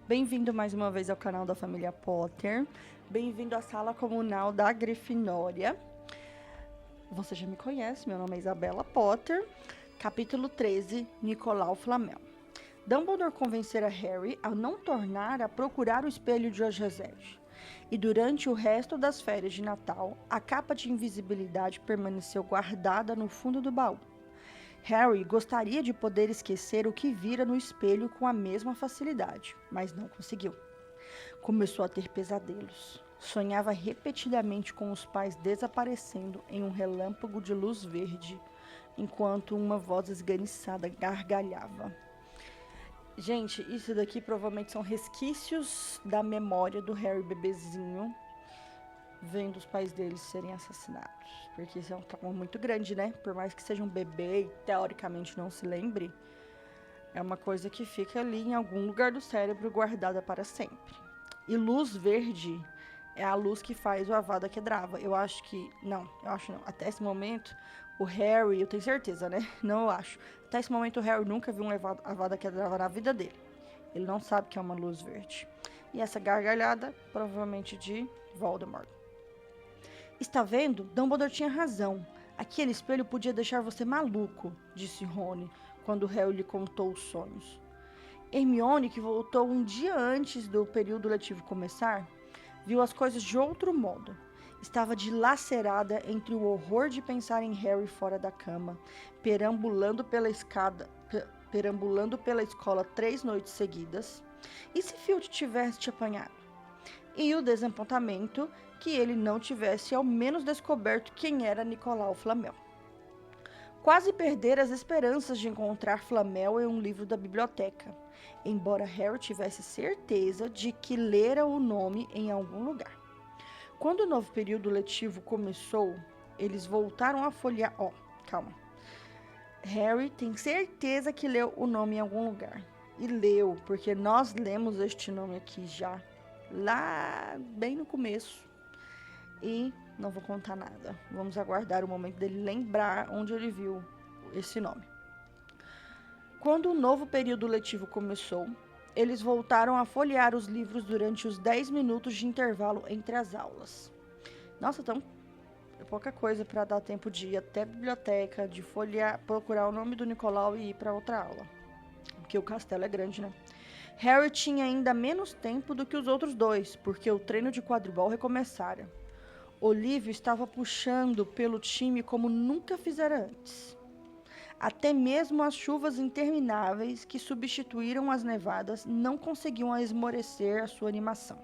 Bem-vindo mais uma vez ao canal da família Potter. Bem-vindo à sala comunal da Grifinória. Você já me conhece, meu nome é Isabela Potter. Capítulo 13, Nicolau Flamel. Dumbledore convencera Harry a não tornar a procurar o espelho de Hogsmeade. E durante o resto das férias de Natal, a capa de invisibilidade permaneceu guardada no fundo do baú. Harry gostaria de poder esquecer o que vira no espelho com a mesma facilidade, mas não conseguiu. Começou a ter pesadelos. Sonhava repetidamente com os pais desaparecendo em um relâmpago de luz verde, enquanto uma voz esganiçada gargalhava. Gente, isso daqui provavelmente são resquícios da memória do Harry bebezinho, vendo os pais deles serem assassinados. Porque isso é um trauma muito grande, né? Por mais que seja um bebê e teoricamente não se lembre, é uma coisa que fica ali em algum lugar do cérebro guardada para sempre. E luz verde é a luz que faz o Avada Kedavra. Eu acho que... Não, eu acho não. Até esse momento, o Harry... Eu tenho certeza, né? Não, eu acho. Até esse momento, o Harry nunca viu um Avada Kedavra na vida dele. Ele não sabe que é uma luz verde. E essa gargalhada, provavelmente de Voldemort. Está vendo? Dumbledore tinha razão. Aquele espelho podia deixar você maluco, disse Rony, quando Harry lhe contou os sonhos. Hermione, que voltou um dia antes do período letivo começar, viu as coisas de outro modo. Estava dilacerada entre o horror de pensar em Harry fora da cama, perambulando pela escola 3 noites seguidas, e se Filch tivesse te apanhado? E o desapontamento que ele não tivesse ao menos descoberto quem era Nicolau Flamel. Quase perdera as esperanças de encontrar Flamel em um livro da biblioteca, embora Harry tivesse certeza de que lera o nome em algum lugar. Quando o novo período letivo começou, eles voltaram a folhear... Calma. Harry tem certeza que leu o nome em algum lugar. E leu, porque nós lemos este nome aqui já, lá bem no começo. E não vou contar nada. Vamos aguardar o momento dele lembrar onde ele viu esse nome. Quando o novo período letivo começou, eles voltaram a folhear os livros durante os 10 minutos de intervalo entre as aulas. Nossa, então é pouca coisa para dar tempo de ir até a biblioteca, de folhear, procurar o nome do Nicolau e ir para outra aula. Porque o castelo é grande, né? Harry tinha ainda menos tempo do que os outros dois, porque o treino de quadribol recomeçara. Olívio estava puxando pelo time como nunca fizera antes. Até mesmo as chuvas intermináveis que substituíram as nevadas não conseguiam esmorecer a sua animação.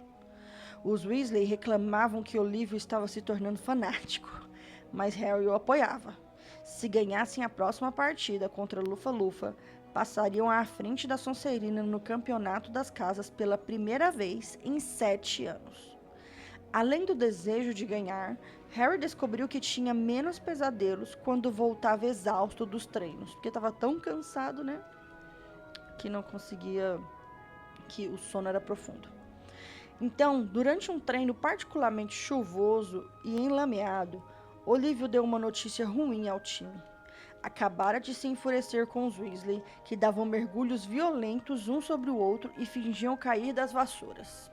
Os Weasley reclamavam que Olívio estava se tornando fanático, mas Harry o apoiava. Se ganhassem a próxima partida contra Lufa-Lufa, passariam à frente da Sonserina no campeonato das casas pela primeira vez em 7 anos. Além do desejo de ganhar, Harry descobriu que tinha menos pesadelos quando voltava exausto dos treinos, porque estava tão cansado, né, que não conseguia, que o sono era profundo. Então, durante um treino particularmente chuvoso e enlameado, Olívio deu uma notícia ruim ao time. Acabara de se enfurecer com os Weasley, que davam mergulhos violentos um sobre o outro e fingiam cair das vassouras.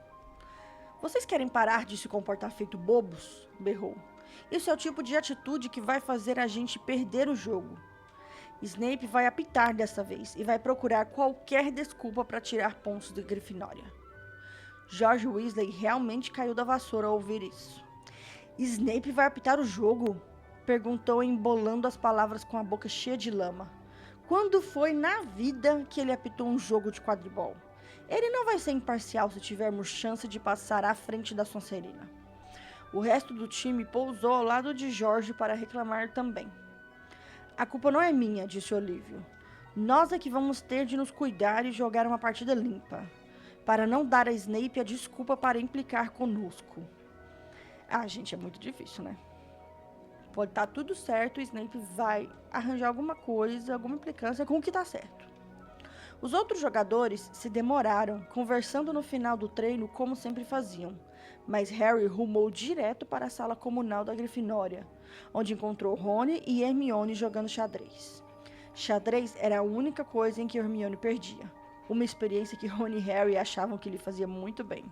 Vocês querem parar de se comportar feito bobos? Berrou. Isso é o tipo de atitude que vai fazer a gente perder o jogo. Snape vai apitar dessa vez e vai procurar qualquer desculpa para tirar pontos da Grifinória. George Weasley realmente caiu da vassoura ao ouvir isso. Snape vai apitar o jogo? Perguntou, embolando as palavras com a boca cheia de lama. Quando foi na vida que ele apitou um jogo de quadribol? Ele não vai ser imparcial se tivermos chance de passar à frente da Sonserina. O resto do time pousou ao lado de Jorge para reclamar também. A culpa não é minha, disse Olívio. Nós é que vamos ter de nos cuidar e jogar uma partida limpa, para não dar a Snape a desculpa para implicar conosco. Ah, gente, é muito difícil, né? Pode estar tudo certo, o Snape vai arranjar alguma coisa, alguma implicância com o que está certo. Os outros jogadores se demoraram, conversando no final do treino como sempre faziam, mas Harry rumou direto para a sala comunal da Grifinória, onde encontrou Rony e Hermione jogando xadrez. Xadrez era a única coisa em que Hermione perdia. uma experiência que Ron e Harry achavam que lhe fazia muito bem.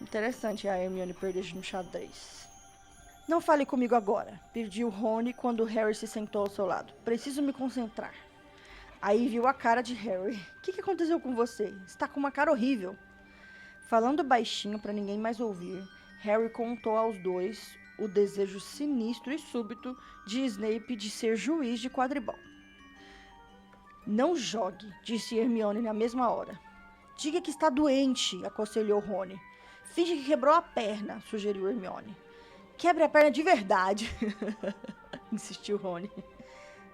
Interessante a Hermione perder no xadrez. Não fale comigo agora, pediu Rony quando Harry se sentou ao seu lado. Preciso me concentrar. Aí viu a cara de Harry. O que aconteceu com você? Está com uma cara horrível. Falando baixinho para ninguém mais ouvir, Harry contou aos dois o desejo sinistro e súbito de Snape de ser juiz de quadribol. Não jogue, disse Hermione na mesma hora. Diga que está doente, aconselhou Rony. Finge que quebrou a perna, sugeriu Hermione. Quebre a perna de verdade, insistiu Rony.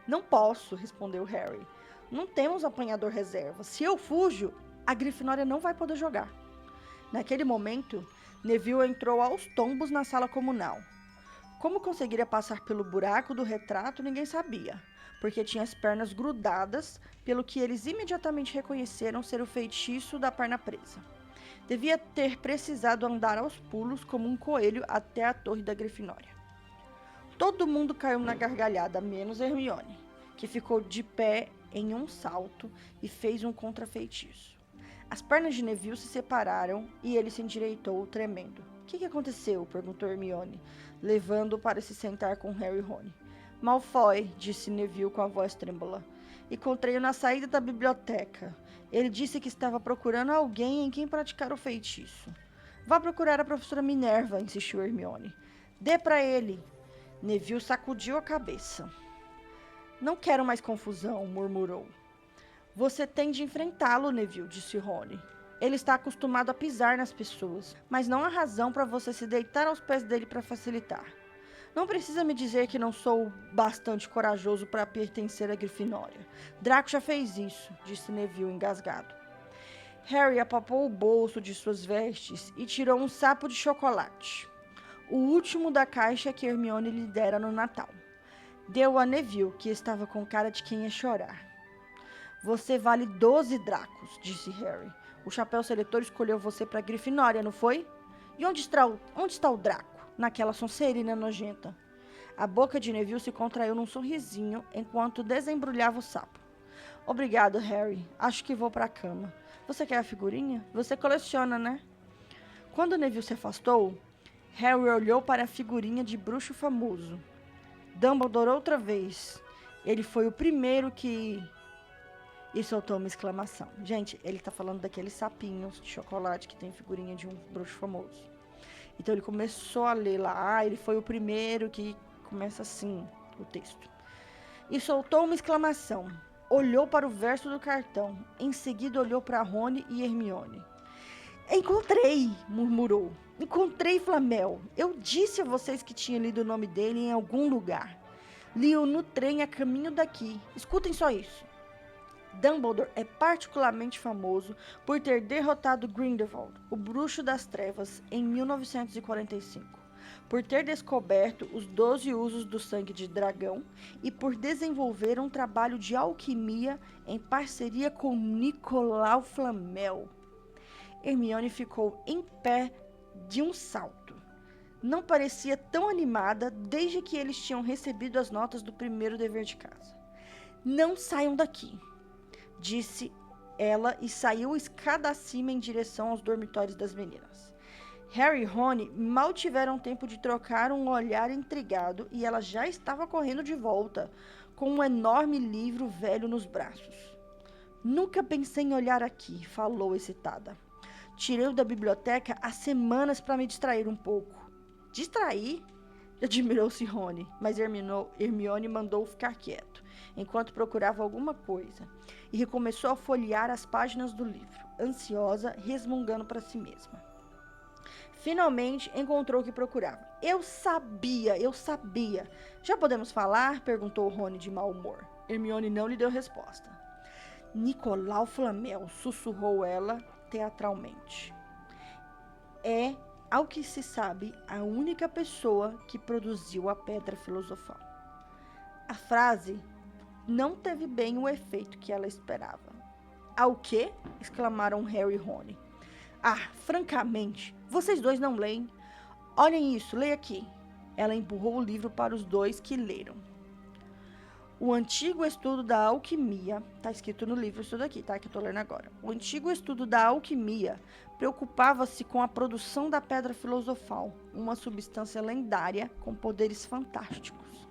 Não posso, respondeu Harry. Não temos apanhador reserva. Se eu fujo, a Grifinória não vai poder jogar. Naquele momento, Neville entrou aos tombos na sala comunal. Como conseguiria passar pelo buraco do retrato, ninguém sabia, porque tinha as pernas grudadas, pelo que eles imediatamente reconheceram ser o feitiço da perna presa. Devia ter precisado andar aos pulos como um coelho até a torre da Grifinória. Todo mundo caiu na gargalhada, menos Hermione, que ficou de pé em um salto e fez um contrafeitiço. As pernas de Neville se separaram e ele se endireitou, tremendo. O que aconteceu? Perguntou Hermione, levando-o para se sentar com Harry e Rony. Malfoy, disse Neville com a voz trêmula. Encontrei-o na saída da biblioteca. Ele disse que estava procurando alguém em quem praticar o feitiço. Vá procurar a professora Minerva, insistiu Hermione. Dê para ele. Neville sacudiu a cabeça. Não quero mais confusão, murmurou. Você tem de enfrentá-lo, Neville, disse Rony. Ele está acostumado a pisar nas pessoas, mas não há razão para você se deitar aos pés dele para facilitar. Não precisa me dizer que não sou bastante corajoso para pertencer à Grifinória. Draco já fez isso, disse Neville engasgado. Harry apalpou o bolso de suas vestes e tirou um sapo de chocolate. O último da caixa que Hermione lhe dera no Natal. Deu a Neville, que estava com cara de quem ia chorar. Você vale 12 dracos, disse Harry. O chapéu seletor escolheu você para Grifinória, não foi? E onde está o Draco? Naquela Sonserina nojenta. A boca de Neville se contraiu num sorrisinho enquanto desembrulhava o sapo. Obrigado, Harry. Acho que vou para a cama. Você quer a figurinha? Você coleciona, né? Quando Neville se afastou, Harry olhou para a figurinha de bruxo famoso. Dumbledore outra vez. Ele foi o primeiro que... E soltou uma exclamação. Gente, ele tá falando daqueles sapinhos de chocolate que tem figurinha de um bruxo famoso. Então ele começou a ler lá. Ele foi o primeiro que começa assim o texto. E soltou uma exclamação. Olhou para o verso do cartão. Em seguida olhou para Rony e Hermione. Encontrei, murmurou. Encontrei Flamel. Eu disse a vocês que tinha lido o nome dele em algum lugar. Li-o no trem a caminho daqui. Escutem só isso. Dumbledore é particularmente famoso por ter derrotado Grindelwald, o Bruxo das Trevas, em 1945, por ter descoberto os 12 usos do sangue de dragão e por desenvolver um trabalho de alquimia em parceria com Nicolau Flamel. Hermione ficou em pé de um salto. Não parecia tão animada desde que eles tinham recebido as notas do primeiro dever de casa. Não saiam daqui, disse ela e saiu escada acima em direção aos dormitórios das meninas. Harry e Rony mal tiveram tempo de trocar um olhar intrigado e ela já estava correndo de volta, com um enorme livro velho nos braços. Nunca pensei em olhar aqui, falou excitada. Tirei-o da biblioteca há semanas para me distrair um pouco. Distrair? Admirou-se Rony, mas Hermione mandou-o ficar quieto, enquanto procurava alguma coisa, e recomeçou a folhear as páginas do livro, ansiosa, resmungando para si mesma. Finalmente encontrou o que procurava. Eu sabia. Já podemos falar? Perguntou Rony de mau humor. Hermione não lhe deu resposta. Nicolau Flamel, sussurrou ela teatralmente. É, ao que se sabe, a única pessoa que produziu a pedra filosofal. A frase não teve bem o efeito que ela esperava. Ao quê? Exclamaram Harry e Rony. Ah, francamente, vocês dois não leem. Olhem isso, leia aqui. Ela empurrou o livro para os dois que leram. O antigo estudo da alquimia, tá escrito no livro isso daqui, tá? Que eu tô lendo agora. O antigo estudo da alquimia preocupava-se com a produção da pedra filosofal, uma substância lendária com poderes fantásticos.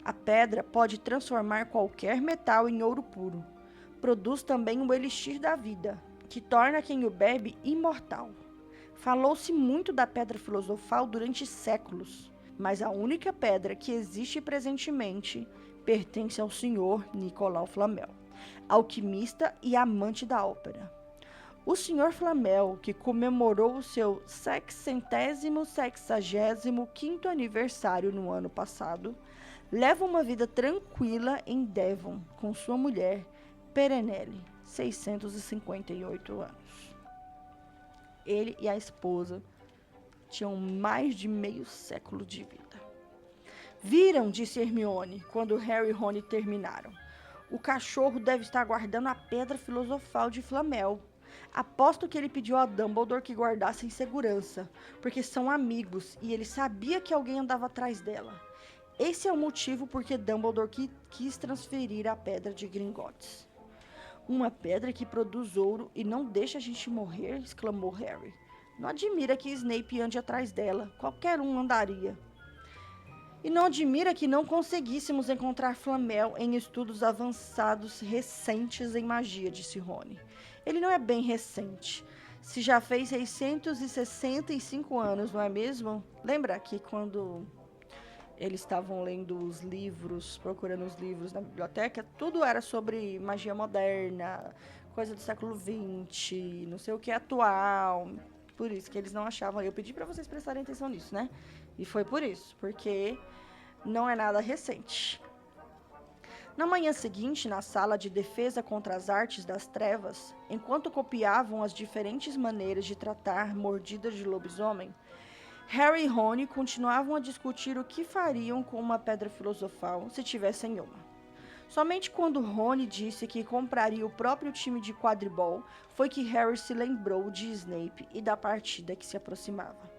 A pedra pode transformar qualquer metal em ouro puro. Produz também o elixir da vida, que torna quem o bebe imortal. Falou-se muito da pedra filosofal durante séculos, mas a única pedra que existe presentemente pertence ao senhor Nicolau Flamel, alquimista e amante da ópera. O senhor Flamel, que comemorou o seu 665º aniversário no ano passado, leva uma vida tranquila em Devon com sua mulher, Perenelle, 658 anos. Ele e a esposa tinham mais de meio século de vida. Viram, disse Hermione, quando Harry e Rony terminaram. O cachorro deve estar guardando a pedra filosofal de Flamel. Aposto que ele pediu a Dumbledore que guardasse em segurança, porque são amigos e ele sabia que alguém andava atrás dela. Esse é o motivo porque Dumbledore quis transferir a pedra de Gringotts. Uma pedra que produz ouro e não deixa a gente morrer, exclamou Harry. Não admira que Snape ande atrás dela. Qualquer um andaria. E não admira que não conseguíssemos encontrar Flamel em estudos avançados recentes em magia, disse Rony. Ele não é bem recente. Se já fez 665 anos, não é mesmo? Lembra que quando eles estavam lendo os livros, procurando os livros na biblioteca, tudo era sobre magia moderna, coisa do século XX, não sei o que atual. Por isso que eles não achavam. Eu pedi para vocês prestarem atenção nisso, né? E foi por isso, porque não é nada recente. Na manhã seguinte, na sala de defesa contra as artes das trevas, enquanto copiavam as diferentes maneiras de tratar mordidas de lobisomem, Harry e Rony continuavam a discutir o que fariam com uma pedra filosofal se tivessem uma. Somente quando Rony disse que compraria o próprio time de quadribol foi que Harry se lembrou de Snape e da partida que se aproximava.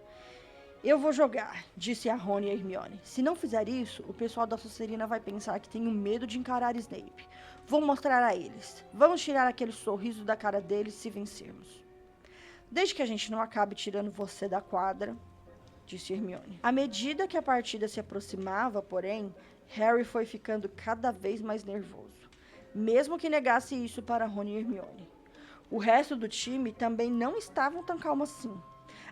Eu vou jogar, disse a Rony e a Hermione. Se não fizer isso, o pessoal da Sonserina vai pensar que tenho medo de encarar Snape. Vou mostrar a eles. Vamos tirar aquele sorriso da cara deles se vencermos. Desde que a gente não acabe tirando você da quadra, disse Hermione. À medida que a partida se aproximava, porém, Harry foi ficando cada vez mais nervoso, mesmo que negasse isso para Rony e Hermione. O resto do time também não estavam tão calmo assim.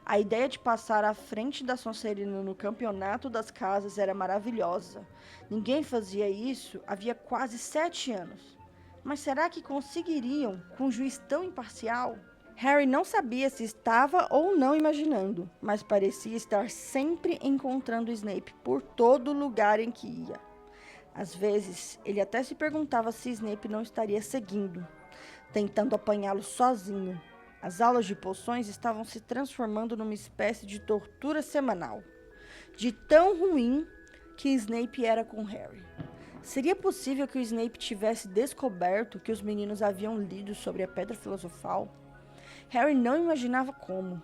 A ideia de passar à frente da Sonserina no campeonato das casas era maravilhosa. Ninguém fazia isso havia quase 7 anos. Mas será que conseguiriam com um juiz tão imparcial? Harry não sabia se estava ou não imaginando, mas parecia estar sempre encontrando Snape por todo lugar em que ia. Às vezes, ele até se perguntava se Snape não estaria seguindo, tentando apanhá-lo sozinho. As aulas de poções estavam se transformando numa espécie de tortura semanal, de tão ruim que Snape era com Harry. Seria possível que o Snape tivesse descoberto que os meninos haviam lido sobre a Pedra Filosofal? Harry não imaginava como.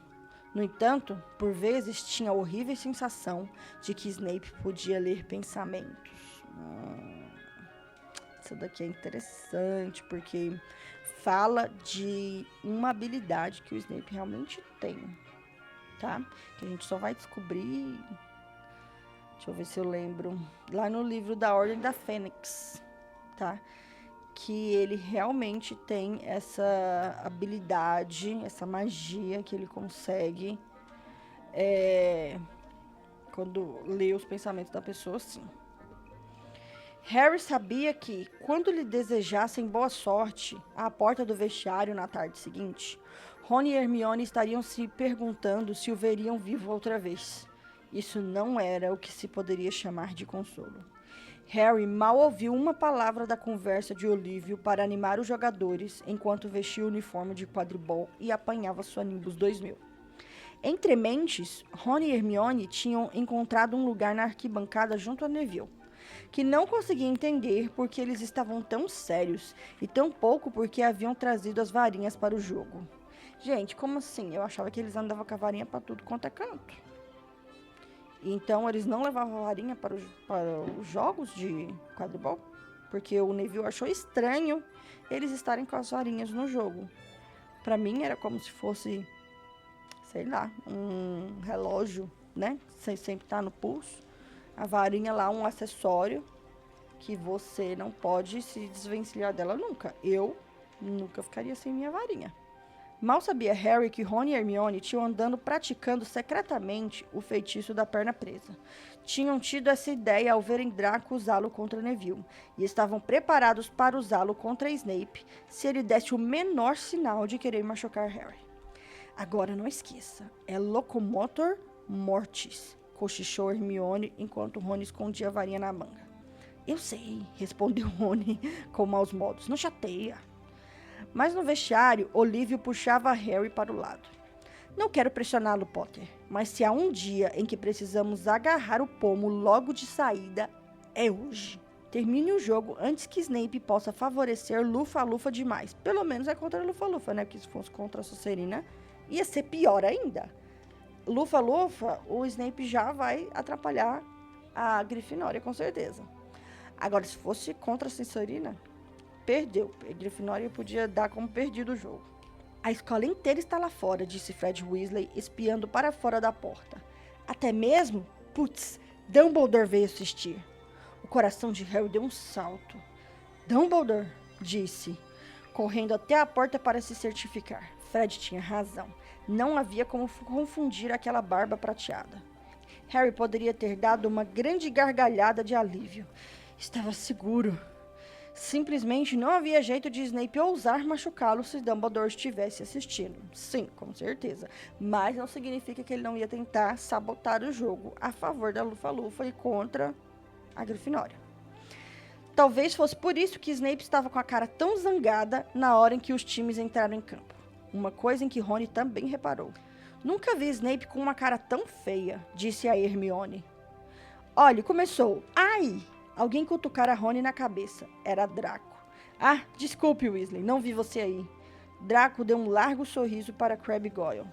No entanto, por vezes tinha a horrível sensação de que Snape podia ler pensamentos. Isso daqui é interessante, porque fala de uma habilidade que o Snape realmente tem, tá? Que a gente só vai descobrir... Deixa eu ver se eu lembro. Lá no livro da Ordem da Fênix, tá? Que ele realmente tem essa habilidade, essa magia que ele consegue quando lê os pensamentos da pessoa, sim. Harry sabia que, quando lhe desejassem boa sorte à porta do vestiário na tarde seguinte, Rony e Hermione estariam se perguntando se o veriam vivo outra vez. Isso não era o que se poderia chamar de consolo. Harry mal ouviu uma palavra da conversa de Olívio para animar os jogadores enquanto vestia o uniforme de quadribol e apanhava sua Nimbus 2000. Entre mentes, Rony e Hermione tinham encontrado um lugar na arquibancada junto a Neville, que não conseguia entender por que eles estavam tão sérios e tão pouco porque haviam trazido as varinhas para o jogo. Gente, como assim? Eu achava que eles andavam com a varinha para tudo quanto é canto. Então, eles não levavam a varinha para os jogos de quadribol? porque o Neville achou estranho eles estarem com as varinhas no jogo. Pra mim era como se fosse, sei lá, um relógio, né? Sem sempre estar no pulso. A varinha lá, um acessório que você não pode se desvencilhar dela nunca. Eu nunca ficaria sem minha varinha. Mal sabia Harry que Rony e Hermione tinham andando praticando secretamente o feitiço da perna presa. Tinham tido essa ideia ao verem Draco usá-lo contra Neville, e estavam preparados para usá-lo contra Snape se ele desse o menor sinal de querer machucar Harry. Agora não esqueça, é Locomotor Mortis, cochichou Hermione enquanto Rony escondia a varinha na manga. Eu sei, respondeu Rony com maus modos, não chateia. Mas no vestiário, Olívio puxava Harry para o lado. Não quero pressioná-lo, Potter, mas se há um dia em que precisamos agarrar o pomo logo de saída, é hoje. Termine o jogo antes que Snape possa favorecer Lufa-Lufa demais. Pelo menos é contra Lufa-Lufa, né? Porque se fosse contra a Sonserina, ia ser pior ainda. Lufa-Lufa, o Snape já vai atrapalhar a Grifinória, com certeza. Agora, se fosse contra a Sonserina, perdeu. A Grifinória podia dar como perdido o jogo. A escola inteira está lá fora, disse Fred Weasley, espiando para fora da porta. Até mesmo? Putz, Dumbledore veio assistir. O coração de Harry deu um salto. Dumbledore? Disse, correndo até a porta para se certificar. Fred tinha razão. Não havia como confundir aquela barba prateada. Harry poderia ter dado uma grande gargalhada de alívio. Estava seguro. Simplesmente não havia jeito de Snape ousar machucá-lo se Dumbledore estivesse assistindo. Sim, com certeza. Mas não significa que ele não ia tentar sabotar o jogo a favor da Lufa-Lufa e contra a Grifinória. Talvez fosse por isso que Snape estava com a cara tão zangada na hora em que os times entraram em campo. Uma coisa em que Rony também reparou. Nunca vi Snape com uma cara tão feia, disse a Hermione. Olhe, começou. Ai! Alguém cutucara Rony na cabeça. Era Draco. Ah, desculpe, Weasley, não vi você aí. Draco deu um largo sorriso para Crabbe e Goyle.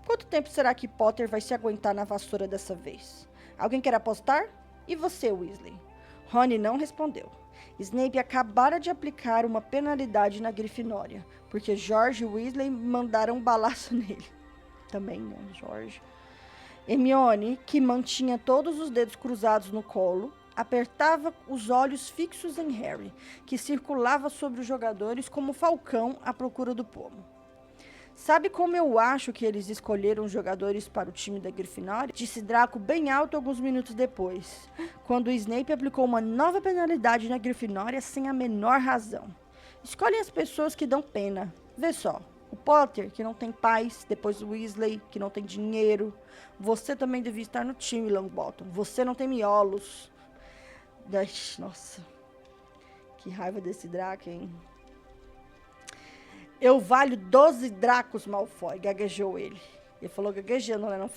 Quanto tempo será que Potter vai se aguentar na vassoura dessa vez? Alguém quer apostar? E você, Weasley? Rony não respondeu. Snape acabara de aplicar uma penalidade na Grifinória, porque George e Weasley mandaram um balaço nele. Também, né, George? Hermione, que mantinha todos os dedos cruzados no colo, apertava os olhos fixos em Harry, que circulava sobre os jogadores como falcão à procura do pomo. Sabe como eu acho que eles escolheram os jogadores para o time da Grifinória? Disse Draco bem alto alguns minutos depois, quando Snape aplicou uma nova penalidade na Grifinória sem a menor razão. Escolhem as pessoas que dão pena. Vê só, o Potter, que não tem pais, depois o Weasley, que não tem dinheiro. Você também devia estar no time, Longbottom. Você não tem miolos. Nossa, que raiva desse Draco, hein? Eu valho 12 Dracos, Malfoy, gaguejou ele. Ele falou gaguejando, né? Não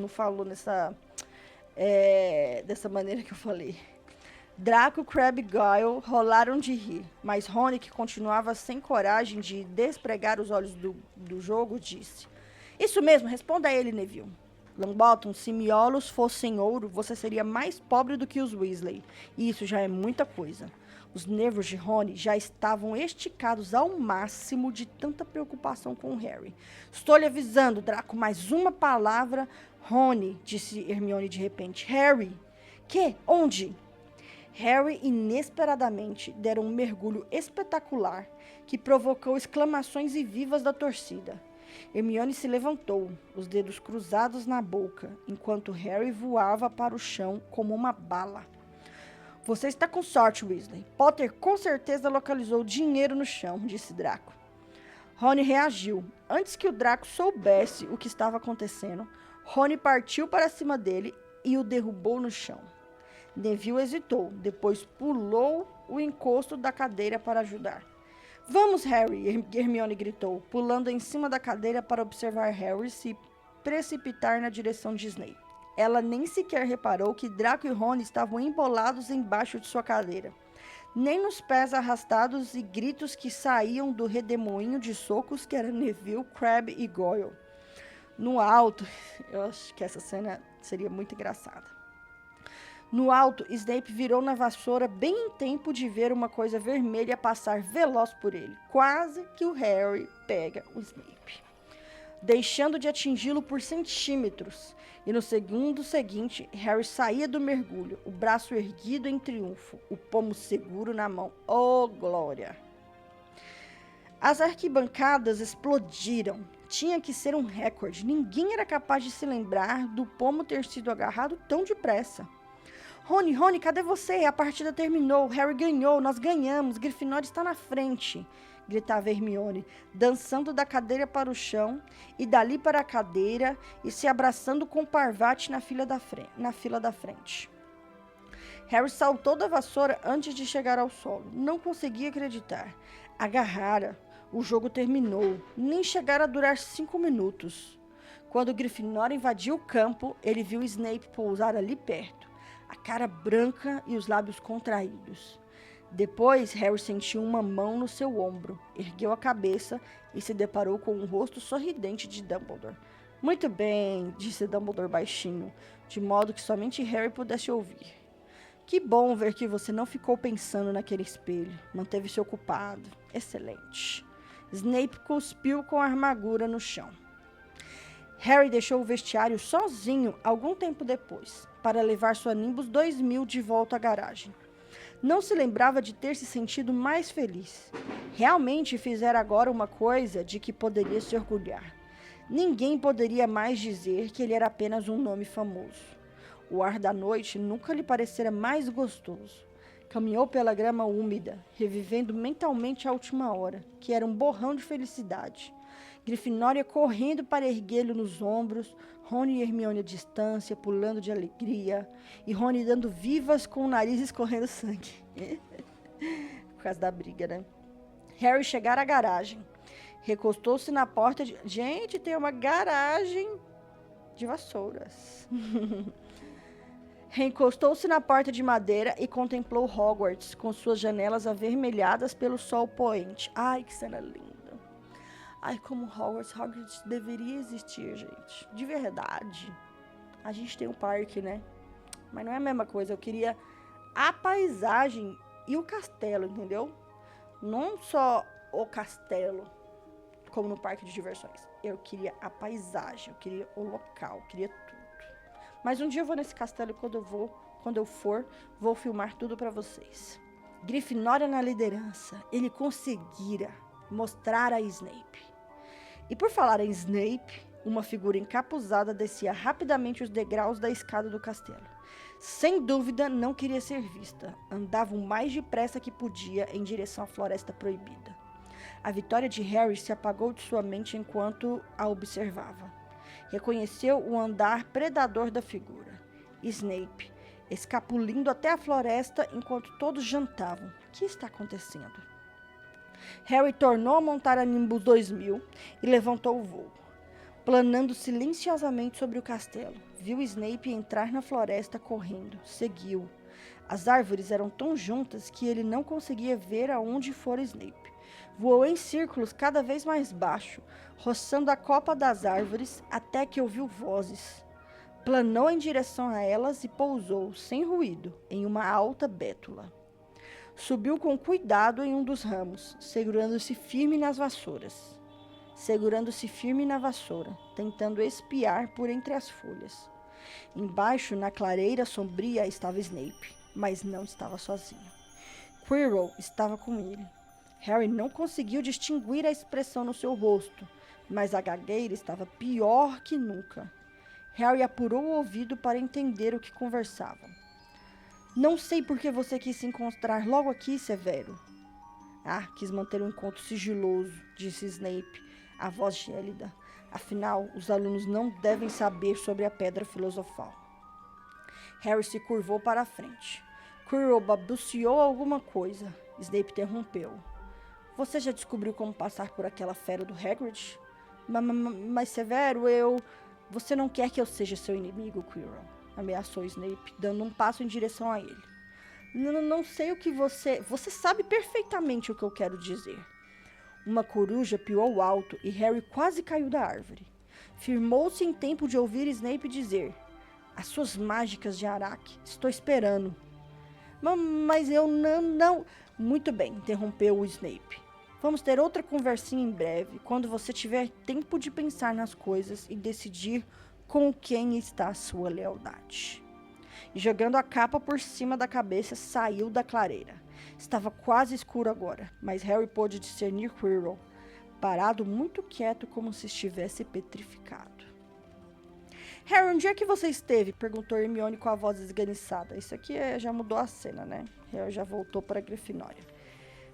falou dessa maneira que eu falei. Draco, Crabbe e Goyle rolaram de rir, mas Rony, que continuava sem coragem de despregar os olhos do jogo, disse: Isso mesmo, responda a ele, Neville. Longbottom, se miolos fossem ouro, você seria mais pobre do que os Weasley. E isso já é muita coisa. Os nervos de Rony já estavam esticados ao máximo de tanta preocupação com Harry. Estou lhe avisando, Draco, mais uma palavra. Rony, disse Hermione de repente. Harry! Que? Onde? Harry, inesperadamente, deram um mergulho espetacular que provocou exclamações e vivas da torcida. Hermione se levantou, os dedos cruzados na boca, enquanto Harry voava para o chão como uma bala. Você está com sorte, Weasley. Potter com certeza localizou dinheiro no chão, disse Draco. Rony reagiu. Antes que o Draco soubesse o que estava acontecendo, Rony partiu para cima dele e o derrubou no chão. Neville hesitou, depois pulou o encosto da cadeira para ajudar. Vamos, Harry! Hermione gritou, pulando em cima da cadeira para observar Harry se precipitar na direção de Snape. Ela nem sequer reparou que Draco e Rony estavam embolados embaixo de sua cadeira. Nem nos pés arrastados e gritos que saíam do redemoinho de socos que era Neville, Crabbe e Goyle. No alto, eu acho que essa cena seria muito engraçada. No alto, Snape virou na vassoura bem em tempo de ver uma coisa vermelha passar veloz por ele. Quase que o Harry pega o Snape, deixando de atingi-lo por centímetros. E no segundo seguinte, Harry saía do mergulho, o braço erguido em triunfo, o pomo seguro na mão. Oh, glória! As arquibancadas explodiram. Tinha que ser um recorde. Ninguém era capaz de se lembrar do pomo ter sido agarrado tão depressa. Rony, cadê você? A partida terminou. Harry ganhou. Nós ganhamos. Grifinória está na frente, gritava Hermione, dançando da cadeira para o chão e dali para a cadeira e se abraçando com Parvati na fila da frente. Harry saltou da vassoura antes de chegar ao solo. Não conseguia acreditar. Agarrara. O jogo terminou. Nem chegara a durar 5 minutos. Quando Grifinória invadiu o campo, ele viu Snape pousar ali perto, a cara branca e os lábios contraídos. Depois, Harry sentiu uma mão no seu ombro, ergueu a cabeça e se deparou com o rosto sorridente de Dumbledore. Muito bem, disse Dumbledore baixinho, de modo que somente Harry pudesse ouvir. Que bom ver que você não ficou pensando naquele espelho. Manteve-se ocupado. Excelente. Snape cuspiu com a armadura no chão. Harry deixou o vestiário sozinho algum tempo depois, para levar sua Nimbus 2000 de volta à garagem. Não se lembrava de ter se sentido mais feliz. Realmente fizera agora uma coisa de que poderia se orgulhar. Ninguém poderia mais dizer que ele era apenas um nome famoso. O ar da noite nunca lhe parecera mais gostoso. Caminhou pela grama úmida, revivendo mentalmente a última hora, que era um borrão de felicidade. Grifinória correndo para erguê-lo nos ombros, Rony e Hermione à distância, pulando de alegria, e Rony dando vivas com o nariz escorrendo sangue. Por causa da briga, né? Harry chegara à garagem. Recostou-se na porta de... Gente, tem uma garagem de vassouras. Reencostou-se na porta de madeira e contemplou Hogwarts, com suas janelas avermelhadas pelo sol poente. Ai, que cena linda. Ai, como Hogwarts deveria existir, gente. De verdade. A gente tem um parque, né? Mas não é a mesma coisa. Eu queria a paisagem e o castelo, entendeu? Não só o castelo, como no parque de diversões. Eu queria a paisagem, eu queria o local, eu queria tudo. Mas um dia eu vou nesse castelo e quando eu for, vou filmar tudo pra vocês. Grifinória na liderança. Ele conseguira mostrar a Snape. E por falar em Snape, uma figura encapuzada descia rapidamente os degraus da escada do castelo. Sem dúvida, não queria ser vista. Andava o mais depressa que podia em direção à Floresta Proibida. A vitória de Harry se apagou de sua mente enquanto a observava. Reconheceu o andar predador da figura. Snape, escapulindo até a floresta enquanto todos jantavam. O que está acontecendo? Harry tornou a montar a Nimbus 2000 e levantou o voo. Planando silenciosamente sobre o castelo, viu Snape entrar na floresta correndo. Seguiu. As árvores eram tão juntas que ele não conseguia ver aonde fora Snape. Voou em círculos cada vez mais baixo, roçando a copa das árvores até que ouviu vozes. Planou em direção a elas e pousou, sem ruído, em uma alta bétula. Subiu com cuidado em um dos ramos, segurando-se firme nas vassouras. Segurando-se firme na vassoura, tentando espiar por entre as folhas. Embaixo, na clareira sombria, estava Snape, mas não estava sozinho. Quirrell estava com ele. Harry não conseguiu distinguir a expressão no seu rosto, mas a gagueira estava pior que nunca. Harry apurou o ouvido para entender o que conversavam. Não sei por que você quis se encontrar logo aqui, Severo. Quis manter um encontro sigiloso, disse Snape, a voz gélida. Afinal, os alunos não devem saber sobre a pedra filosofal. Harry se curvou para a frente. Quirrell balbuciou alguma coisa. Snape interrompeu. Você já descobriu como passar por aquela fera do Hagrid? Mas Severo, Você não quer que eu seja seu inimigo, Quirrell? Ameaçou Snape, dando um passo em direção a ele. Não sei o que você... Você sabe perfeitamente o que eu quero dizer. Uma coruja piou alto e Harry quase caiu da árvore. Firmou-se em tempo de ouvir Snape dizer: As suas mágicas de Araque. Estou esperando. Mas eu não... Muito bem, interrompeu o Snape. Vamos ter outra conversinha em breve, quando você tiver tempo de pensar nas coisas e decidir com quem está a sua lealdade. E jogando a capa por cima da cabeça, saiu da clareira. Estava quase escuro agora, mas Harry pôde discernir Quirrell, parado muito quieto como se estivesse petrificado. Harry, onde é que você esteve? Perguntou Hermione com a voz esganiçada. Isso aqui já mudou a cena, né? Harry já voltou para a Grifinória.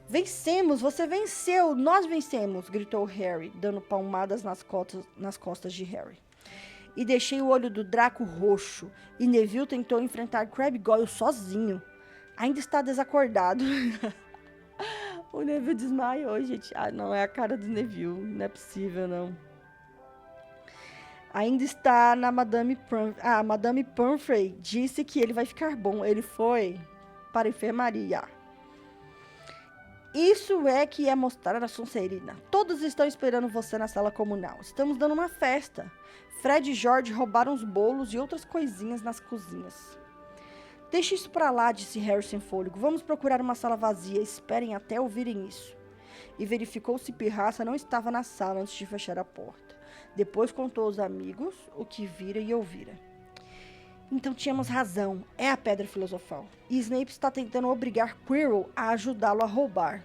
Vencemos! Você venceu! Nós vencemos! Gritou Harry, dando palmadas nas costas de Harry. E deixei o olho do Draco roxo. E Neville tentou enfrentar Crabbe Goyle sozinho. Ainda está desacordado. O Neville desmaiou, gente. Ah, não, é a cara do Neville. Não é possível, não. Ainda está na Madame Pomfrey. Ah, Madame Pomfrey disse que ele vai ficar bom. Ele foi para a enfermaria. Isso é que é mostrar a Sonserina. Todos estão esperando você na sala comunal. Estamos dando uma festa. Fred e George roubaram os bolos e outras coisinhas nas cozinhas. Deixe isso pra lá, disse Harry sem fôlego. Vamos procurar uma sala vazia. Esperem até ouvirem isso. E verificou se Pirraça não estava na sala antes de fechar a porta. Depois contou aos amigos o que vira e ouvira. Então tínhamos razão, é a Pedra Filosofal. E Snape está tentando obrigar Quirrell a ajudá-lo a roubar.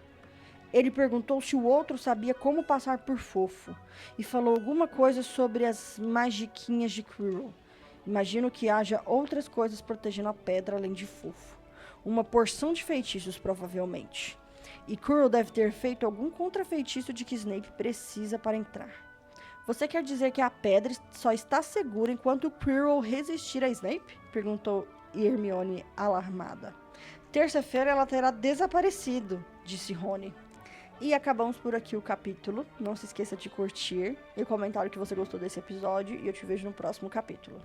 Ele perguntou se o outro sabia como passar por Fofo. E falou alguma coisa sobre as magiquinhas de Quirrell. Imagino que haja outras coisas protegendo a pedra além de Fofo. Uma porção de feitiços, provavelmente. E Quirrell deve ter feito algum contrafeitiço de que Snape precisa para entrar. Você quer dizer que a pedra só está segura enquanto Quirrell resistir a Snape? Perguntou Hermione, alarmada. Terça-feira ela terá desaparecido, disse Rony. E acabamos por aqui o capítulo. Não se esqueça de curtir e comentar o que você gostou desse episódio. E eu te vejo no próximo capítulo.